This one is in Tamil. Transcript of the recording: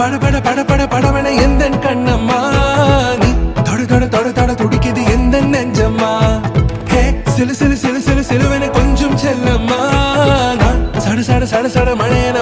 பட பட பட பட படவன எந்த கண்ணம்மா நீ தொட தொட தொட தொட துடிக்குது எந்த நெஞ்சம்மா ஹே சிலு சிலு சிலு சிலு சிலுவன கொஞ்சம் செல்லம்மா நான் சட சட சட சட மழையன